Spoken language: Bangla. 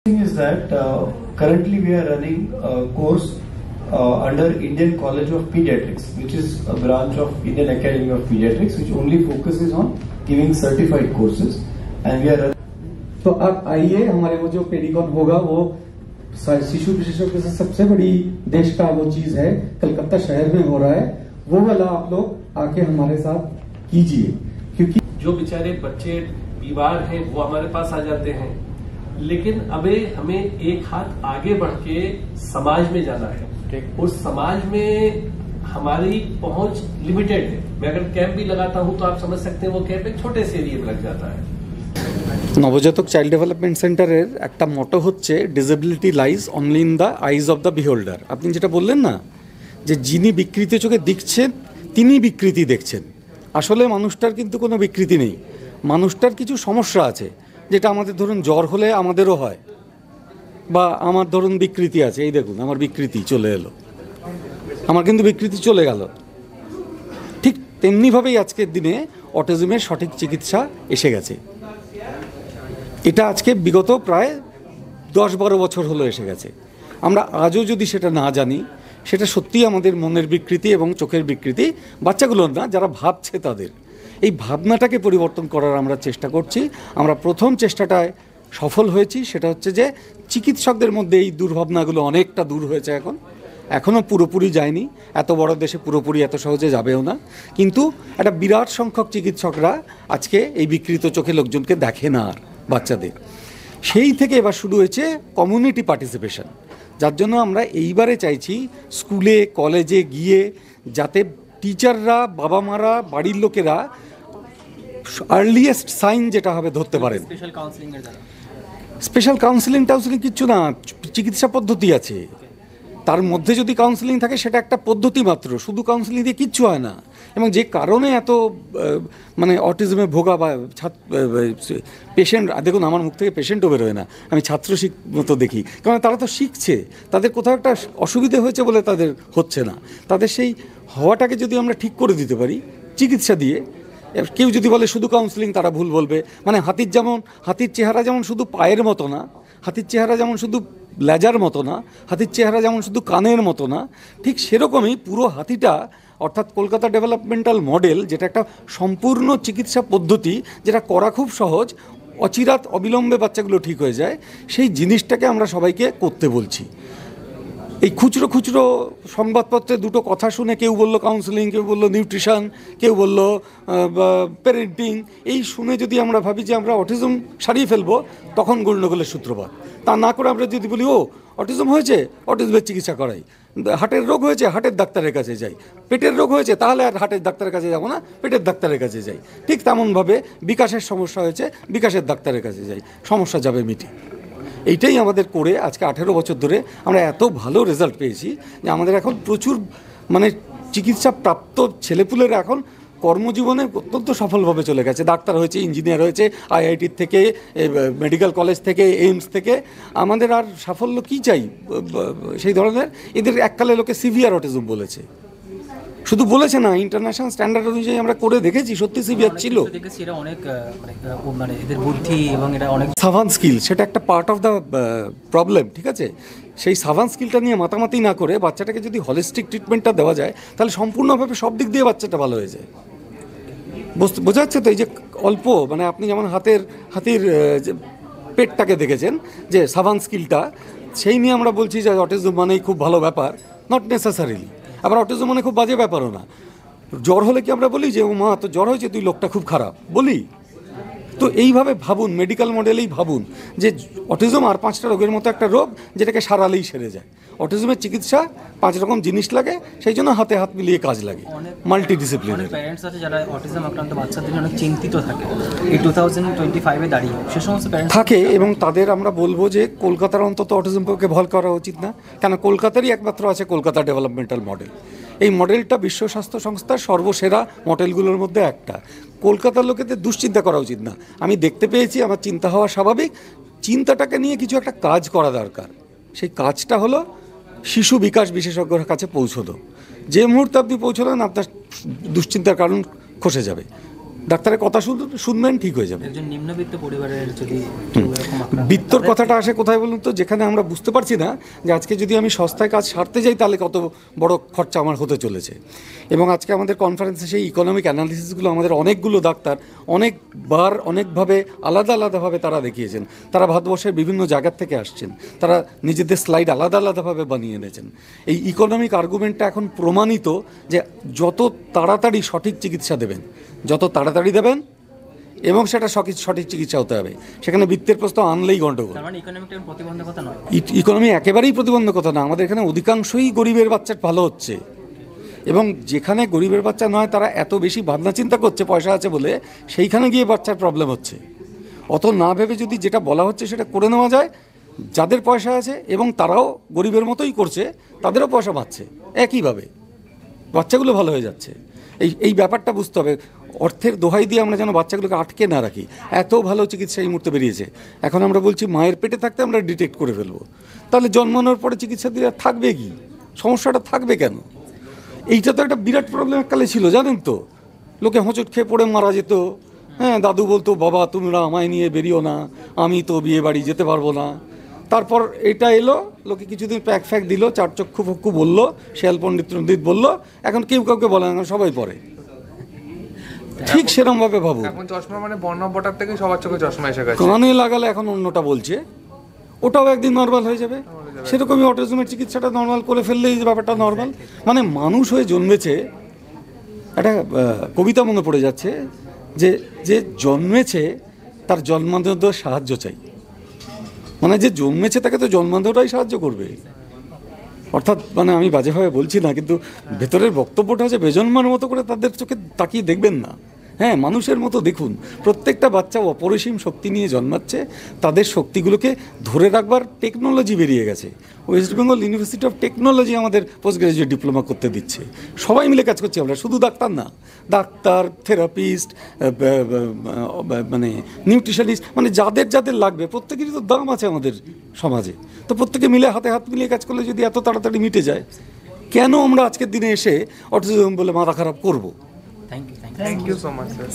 Thing is that currently we are running a course under Indian College of Pediatrics, which is a branch of Indian Academy of Pediatrics, which only focuses on giving certified courses, and we are running. तो अब आइए हमारे वो जो पेडिकॉन होगा वो शिशु विशेषज्ञ से सबसे बड़ी देश का वो चीज है, कलकत्ता शहर में हो रहा है, वो वाला आप लोग आके हमारे साथ कीजिए, क्योंकि जो बेचारे बच्चे बीमार हैं वो हमारे पास आ जाते हैं, लेकिन अबे हमें एक हाथ आगे बढ़ के समाज में जाना है। उस समाज में हमारी पहुंच लिमिटेड है। मैं अगर कैंप भी लगाता हूं तो आप समझ सकते हैं वो कैंप एक छोटे से एरिया में लग जाता है। নবজাতক চাইল্ড ডেভেলপমেন্ট সেন্টারের একটা মোটো হচ্ছে disability lies only in the eyes of the বিহোল্ডার। আপনি যেটা বললেন না যে যিনি বিকৃতি চোখে দেখছেন তিনি বিকৃতি দেখছেন, আসলে মানুষটার কিন্তু কোনো বিকৃতি নেই, মানুষটার কিছু সমস্যা আছে, যেটা আমাদের ধরুন জ্বর হলে আমাদেরও হয়, বা আমার ধরুন বিকৃতি আছে, এই দেখুন আমার বিকৃতি চলে এলো, আমার কিন্তু বিকৃতি চলে গেল। ঠিক তেমনিভাবেই আজকের দিনে অটিজমের সঠিক চিকিৎসা এসে গেছে। এটা আজকে বিগত প্রায় 10-12 বছর হলো এসে গেছে। আমরা আজও যদি সেটা না জানি, সেটা সত্যিই আমাদের মনের বিকৃতি এবং চোখের বিকৃতি, বাচ্চাগুলোর না, যারা ভাবছে তাদের। এই ভাবনাটাকে পরিবর্তন করার আমরা চেষ্টা করছি। আমরা প্রথম চেষ্টাটায় সফল হয়েছি, সেটা হচ্ছে যে চিকিৎসকদের মধ্যে এই দুর্ভাবনাগুলো অনেকটা দূর হয়েছে। এখনও পুরোপুরি যায়নি, এত বড় দেশে পুরোপুরি এত সহজে যাবেও না, কিন্তু একটা বিরাট সংখ্যক চিকিৎসকরা আজকে এই বিকৃত চোখে লোকজনকে দেখে না আর বাচ্চাদের। সেই থেকে এবার শুরু হয়েছে কমিউনিটি পার্টিসিপেশন, যার জন্য আমরা এইবারে চাইছি স্কুলে কলেজে গিয়ে যাতে টিচাররা, বাবা মারা, বাড়ির লোকেরা আর্লিয়েস্ট সাইন যেটা হবে ধরতে পারেন। স্পেশাল কাউন্সিলিং কিচ্ছু না, চিকিৎসা পদ্ধতি আছে, তার মধ্যে যদি কাউন্সিলিং থাকে সেটা একটা পদ্ধতি মাত্র, শুধু কাউন্সিলিং দিয়ে কিচ্ছু হয় না। এবং যে কারণে এত মানে অটিজমে ভোগা বা পেশেন্ট, দেখুন আমার মুখ থেকে পেশেন্টও বেরোয় না, আমি ছাত্র মতো দেখি, কারণ তারা তো শিখছে, তাদের কোথাও একটা অসুবিধে হয়েছে বলে তাদের হচ্ছে না, তাদের সেই হওয়াটাকে যদি আমরা ঠিক করে দিতে পারি চিকিৎসা দিয়ে। কেউ যদি বলে শুধু কাউন্সিলিং, তারা ভুল বলবে। মানে হাতির চেহারা যেমন শুধু পায়ের মতো না, হাতির চেহারা যেমন শুধু লেজার মতো না, হাতির চেহারা যেমন শুধু কানের মতো না, ঠিক সেরকমই পুরো হাতিটা, অর্থাৎ কলকাতা ডেভেলপমেন্টাল মডেল, যেটা একটা সম্পূর্ণ চিকিৎসা পদ্ধতি, যেটা করা খুব সহজ, অচিরাত অবিলম্বে বাচ্চাগুলো ঠিক হয়ে যায়, সেই জিনিসটাকে আমরা সবাইকে করতে বলছি। এই খুচরো সংবাদপত্রে দুটো কথা শুনে কেউ বলল কাউন্সিলিং, কেউ বলল নিউট্রিশন, কেউ বলল প্যারেন্টিং, এই শুনে যদি আমরা ভাবি যে আমরা অটিজম সারিয়ে ফেলবো, তখন গণ্ডগোলের সূত্রপাত। তা না করে আমরা যদি বলি ও অটিজম হয়েছে, অটিজমের চিকিৎসা করাই, হার্টের রোগ হয়েছে, হার্টের ডাক্তারের কাছে যাই, পেটের রোগ হয়েছে, তাহলে আর হার্টের ডাক্তারের কাছে যাবো না, পেটের ডাক্তারের কাছে যাই, ঠিক তেমনভাবে বিকাশের সমস্যা হয়েছে, বিকাশের ডাক্তারের কাছে যাই, সমস্যা যাবে মিটে। এইটাই আমাদের করে আজকে 18 বছর ধরে আমরা এত ভালো রেজাল্ট পেয়েছি যে আমাদের এখন প্রচুর মানে চিকিৎসা প্রাপ্ত ছেলেপুলেরা এখন কর্মজীবনে অত্যন্ত সফলভাবে চলে গেছে, ডাক্তার হয়েছে, ইঞ্জিনিয়ার হয়েছে, আইআইটির থেকে, মেডিকেল কলেজ থেকে, এইমস থেকে। আমাদের আর সাফল্য কী চাই সেই ধরনের? এদের এককালে লোকে সিভিয়ার অটিজম বলেছে, শুধু বলেছে না, ইন্টারন্যাশনাল স্ট্যান্ডার্ড অনুযায়ী আমরা করে দেখেছি, সত্যি সিভিয়ার ছিল। সাভান্ট স্কিল, সেটা একটা পার্ট অফ দ্য প্রবলেম, ঠিক আছে? সেই সাভান্ট স্কিলটা নিয়ে মাতামাতি না করে বাচ্চাটাকে যদি হলিস্টিক ট্রিটমেন্টটা দেওয়া যায়, তাহলে সম্পূর্ণভাবে সব দিক দিয়ে বাচ্চাটা ভালো হয়ে যায়। বোঝা যাচ্ছে তো? এই যে অল্প, মানে আপনি যেমন হাতির পেটটাকে দেখেছেন, যে সাভান্ট স্কিলটা, সেই নিয়ে আমরা বলছি যে অটিজম মানেই খুব ভালো ব্যাপার, নট নেসেসারিলি। আবার অটিজম মানে খুব বাজে ব্যাপারও না। জ্বর হলে কি আমরা বলি যে ও মা তো জ্বর হয়েছে, তুই লোকটা খুব খারাপ বলি? তো এইভাবে ভাবুন, মেডিকেল মডেলেই ভাবুন যে অটিজম আর 5টা রোগের মতো একটা রোগ, যেটাকে সারালেই সেরে যায়। অটিজমের চিকিৎসা 5 রকম জিনিস লাগে, সেই জন্য হাতে হাত মিলিয়ে কাজ লাগে, মাল্টিডিসিপ্লিনারি। প্যারেন্টস আছে যারা অটিজম আক্রান্ত বাচ্চাদের অনেক চিন্তিত থাকে, এই 2025-এ দাঁড়িয়ে সে সমস্ত প্যারেন্টস থাকে, এবং তাদের আমরা বলবো যে কলকাতার অন্তত অটিজমকে ভয় করা উচিত না, কেন কলকাতারই একমাত্র আছে কলকাতা ডেভেলপমেন্টাল মডেল। এই মডেলটা বিশ্ব স্বাস্থ্য সংস্থার সর্বসেরা মডেলগুলোর মধ্যে একটা। কলকাতার লোকেদের দুশ্চিন্তা করা উচিত না। আমি দেখতে পেয়েছি, আমার চিন্তা হওয়া স্বাভাবিক, চিন্তাটাকে নিয়ে কিছু একটা কাজ করা দরকার। সেই কাজটা হলো শিশু বিকাশ বিশেষজ্ঞের কাছে পৌঁছলো। যে মুহূর্তে আপনি পৌঁছলেন, আপনার দুশ্চিন্তার কারণ খসে যাবে। ডাক্তারের কথা শুনবেন, ঠিক হয়ে যাবে। একজন নিম্নবিত্ত পরিবারের যদি এরকম আক্রান্ত, বিত্তর কথাটা আসে কোথায় বলুন তো, যেখানে আমরা বুঝতে পারছি না যে আজকে যদি আমি সস্তায় কাজ সারতে যাই তাহলে কত বড় খরচা আমার হতে চলেছে। এবং আজকে আমাদের কনফারেন্সে সেই ইকোনমিক অ্যানালিসিসগুলো আমাদের অনেকগুলো ডাক্তার অনেকবার অনেকভাবে আলাদাভাবে তারা দেখিয়েছেন। তারা ভারতবর্ষের বিভিন্ন জায়গার থেকে আসছেন, তারা নিজেদের স্লাইড আলাদাভাবে বানিয়ে এনেছেন। এই ইকোনমিক আর্গুমেন্টটা এখন প্রমাণিত যে যত তাড়াতাড়ি সঠিক চিকিৎসা দেবেন, যত তাড়াতাড়ি দেবেন এবং সেটা সঠিক চিকিৎসা হতে হবে, সেখানে বৃত্তের প্রশ্ন আনলেই গণ্ডগোল। তার মানে ইকোনমিকটা প্রতিবন্ধকতা নয়, ইকোনমি একেবারেই প্রতিবন্ধকতা না। আমাদের এখানে অধিকাংশই গরিবের বাচ্চার ভালো হচ্ছে, এবং যেখানে গরিবের বাচ্চা নয় তারা এত বেশি ভাবনা চিন্তা করছে পয়সা আছে বলে, সেইখানে গিয়ে বাচ্চার প্রবলেম হচ্ছে। অত না ভেবে যদি যেটা বলা হচ্ছে সেটা করে নেওয়া যায়, যাদের পয়সা আছে এবং তারাও গরিবের মতোই করছে, তাদেরও পয়সা পাচ্ছে একইভাবে, বাচ্চাগুলো ভালো হয়ে যাচ্ছে। এই ব্যাপারটা বুঝতে হবে। অর্থের দোহাই দিয়ে আমরা যেন বাচ্চাগুলোকে আটকে না রাখি। এত ভালো চিকিৎসা এই মুহূর্তে বেরিয়েছে, এখন আমরা বলছি মায়ের পেটে থাকতে আমরা ডিটেক্ট করে ফেলবো, তাহলে জন্মানোর পরে চিকিৎসা দিয়ে থাকবে কি, সমস্যাটা থাকবে কেন? এইটা তো একটা বিরাট প্রবলেম এককালে ছিল, জানেন তো, লোকে হোঁচট খেয়ে পড়ে মারা যেত। হ্যাঁ, দাদু বলতো বাবা তোমরা আমায় নিয়ে বেরিও না, আমি তো বিয়ে বাড়ি যেতে পারবো না। তারপর এটা এলো, লোকে কিছুদিন প্যাক দিল, চার চক্ষু ফক্ষু বললো, শেয়াল পণ্ডিত বললো, এখন কেউ কাউকে বলে না, সবাই পড়ে। ঠিক সেরকমভাবে ভাবো, এখন চশমা মানে বর্ণবটার থেকে সবার চোখে চশমা এসে গেছে। কানে লাগালে এখন অন্যটা বলছে, ওটাও একদিন নর্মাল হয়ে যাবে। সেরকমই অটিজমের চিকিৎসাটা নর্মাল করে ফেললেই যে নর্মাল। মানে মানুষ হয়ে জন্মেছে, একটা কবিতা মনে পড়ে যাচ্ছে যে জন্মেছে তার জন্মানোর সাহায্য চাই। মানে যে জন্মেছে তাকে তো জন্মানোটাই সাহায্য করবে। অর্থাৎ মানে আমি বাজেভাবে বলছি না, কিন্তু ভেতরের বক্তব্যটা হচ্ছে বেজন্মার মতো করে তাদের চোখে তাকিয়ে দেখবেন না। হ্যাঁ, মানুষের মতো দেখুন। প্রত্যেকটা বাচ্চা অপরিসীম শক্তি নিয়ে জন্মাচ্ছে, তাদের শক্তিগুলোকে ধরে রাখবার টেকনোলজি বেরিয়ে গেছে। West Bengal university of technology আমাদের পোস্ট গ্রাজুয়েট ডিপ্লোমা করতে দিচ্ছে। সবাই মিলে কাজ করছি আমরা, শুধু ডাক্তার না, ডাক্তার, থেরাপিস্ট, মানে নিউট্রিশনিস্ট, মানে যাদের লাগবে প্রত্যেকেরই তো দাম আছে আমাদের সমাজে। তো প্রত্যেকে মিলে হাতে হাত মিলিয়ে কাজ করলে যদি এত তাড়াতাড়ি মিটে যায়, কেন আমরা আজকের দিনে এসে অটিজম বলে মাথা খারাপ করবো? Thank you thank you so much sir.